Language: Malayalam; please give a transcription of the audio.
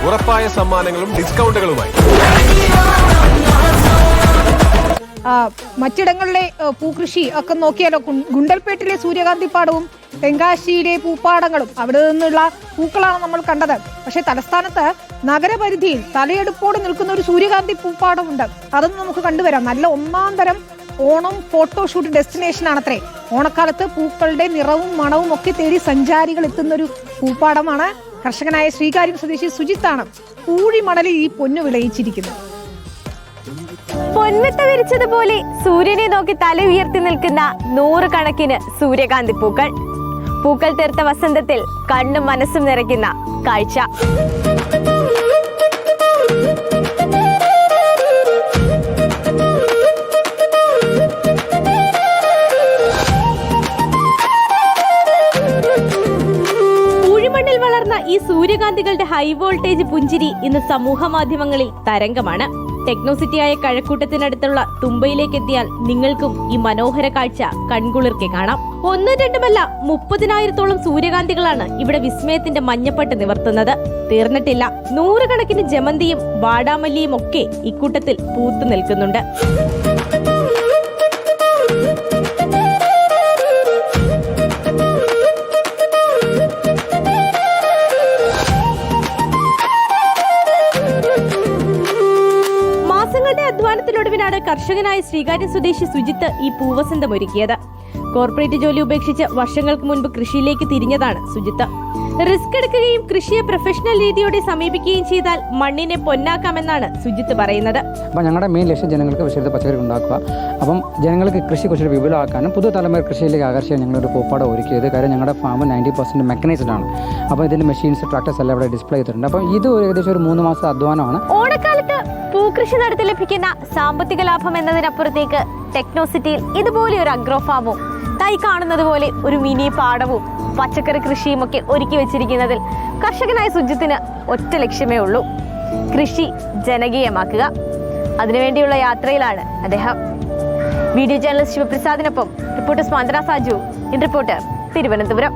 ഉറപ്പായ സമ്മാനങ്ങളും ഡിസ്കൗണ്ടുകളുമായി മറ്റിടങ്ങളിലെ പൂക്കൃഷി ഒക്കെ നോക്കിയാലോ, ഗുണ്ടൽപേട്ടിലെ സൂര്യകാന്തി പാടവും തെങ്കാശിയിലെ പൂപ്പാടങ്ങളും അവിടെ നിന്നുള്ള പൂക്കളാണ് നമ്മൾ കണ്ടത്. പക്ഷെ തലസ്ഥാനത്ത് നഗരപരിധിയിൽ തലയെടുപ്പോടെ നിൽക്കുന്ന ഒരു സൂര്യകാന്തി പൂപ്പാടമുണ്ട്. അതൊന്നും നമുക്ക് കണ്ടുവരാം. നല്ല ഒന്നാം തരം ഓണം ഫോട്ടോഷൂട്ട് ഡെസ്റ്റിനേഷൻ ആണത്രേ. ഓണക്കാലത്ത് പൂക്കളുടെ നിറവും മണവും ഒക്കെ തേടി സഞ്ചാരികൾ എത്തുന്നൊരു പൂപ്പാടമാണ്. കർഷകനായ ശ്രീകാര്യം സ്വദേശി സുജിത്താണ് പൂഴിമണലിൽ ഈ പൊന്നു വിളയിച്ചിരിക്കുന്നത്. പൊന്മിട്ട വിരിച്ചതുപോലെ സൂര്യനെ നോക്കി തല ഉയർത്തി നിൽക്കുന്ന നൂറുകണക്കിന് സൂര്യകാന്തി പൂക്കൾ. പൂക്കൾ തീർത്ത വസന്തത്തിൽ കണ്ണും മനസ്സും നിറയ്ക്കുന്ന കാഴ്ച. പൂഴിമണ്ണിൽ വളർന്ന ഈ സൂര്യകാന്തികളുടെ ഹൈ വോൾട്ടേജ് പുഞ്ചിരി ഇന്ന് സമൂഹ മാധ്യമങ്ങളിൽ തരംഗമാണ്. ടെക്നോസിറ്റിയായ കഴക്കൂട്ടത്തിനടുത്തുള്ള തുമ്പയിലേക്ക് എത്തിയാൽ നിങ്ങൾക്കും ഈ മനോഹര കാഴ്ച കൺകുളിർക്കെ കാണാം. 1-2 30,000-ഓളം സൂര്യകാന്തികളാണ് ഇവിടെ വിസ്മയത്തിന്റെ മഞ്ഞപ്പട്ട് നിവർത്തുന്നത്. തീർന്നിട്ടില്ല. നൂറുകണക്കിന് ജമന്തിയും വാടാമല്ലിയും ഒക്കെ ഇക്കൂട്ടത്തിൽ പൂത്തു നിൽക്കുന്നുണ്ട്. അധ്വാനത്തിനൊടുവിനാണ് കർഷകനായ ശ്രീകാര്യം സ്വദേശി സുജിത്ത് ഈ പൂവസന്തം ഒരുക്കിയത്. കോർപ്പറേറ്റ് ജോലി ഉപേക്ഷിച്ച് വർഷങ്ങൾക്ക് മുൻപ് കൃഷിയിലേക്ക് തിരിഞ്ഞതാണ് സുജിത്ത്. റിസ്ക് എടുക്കുകയും കൃഷിയെ പ്രൊഫഷണൽ രീതിയോടെ സമീപിക്കുകയും ചെയ്താൽ മണ്ണിനെ പൊന്നാക്കാമെന്നാണ് സുജിത്ത് പറയുന്നത്. അപ്പോൾ ഞങ്ങളുടെ മെയിൻ ലക്ഷ്യം ജനങ്ങൾക്ക് വിഷയത്തിൽ പച്ചക്കറി ഉണ്ടാക്കുക. അപ്പം ജനങ്ങൾക്ക് കൃഷി കുറച്ചുകൂടി വിപുലമാക്കാനും പുതുതലമുറ കൃഷിയിലേക്ക് ആകർഷിക്കാൻ ഞങ്ങളൊരു പൂപ്പാടം ഒരുക്കിയത്. കാര്യം ഞങ്ങളുടെ ഫാം 90% മെക്കനൈസ്ഡ് ആണ്. അപ്പോൾ ഇതിൻ്റെ മെഷീൻസ് ട്രാക്ടേഴ്സ് എല്ലാം ഇവിടെ ഡിസ്പ്ലേ ചെയ്തിട്ടുണ്ട്. അപ്പം ഇത് ഏകദേശം ഒരു 3 മാസം അധ്വാനമാണ്. ഓണക്കാലത്ത് പൂക്കൃഷി നടത്തി ലഭിക്കുന്ന സാമ്പത്തിക ലാഭം എന്നതിനപ്പുറത്തേക്ക് ടെക്നോസിറ്റിയിൽ ഇതുപോലെ ഒരു അഗ്രോ ഫാമും തൈ കാണുന്നത് പോലെ ഒരു മിനി പാടവും പച്ചക്കറി കൃഷിയും ഒക്കെ ഒരുക്കി വെച്ചിരിക്കുന്നതിൽ കർഷകനായ സുജിത്തിന് ഒറ്റ ലക്ഷ്യമേ ഉള്ളൂ: കൃഷി ജനകീയമാക്കുക. അതിനുവേണ്ടിയുള്ള യാത്രയിലാണ് അദ്ദേഹം. വീഡിയോ ജേർണലിസ്റ്റ് ശിവപ്രസാദിനൊപ്പം reporter Spandana Saju, in reporter, Thiruvananthapuram.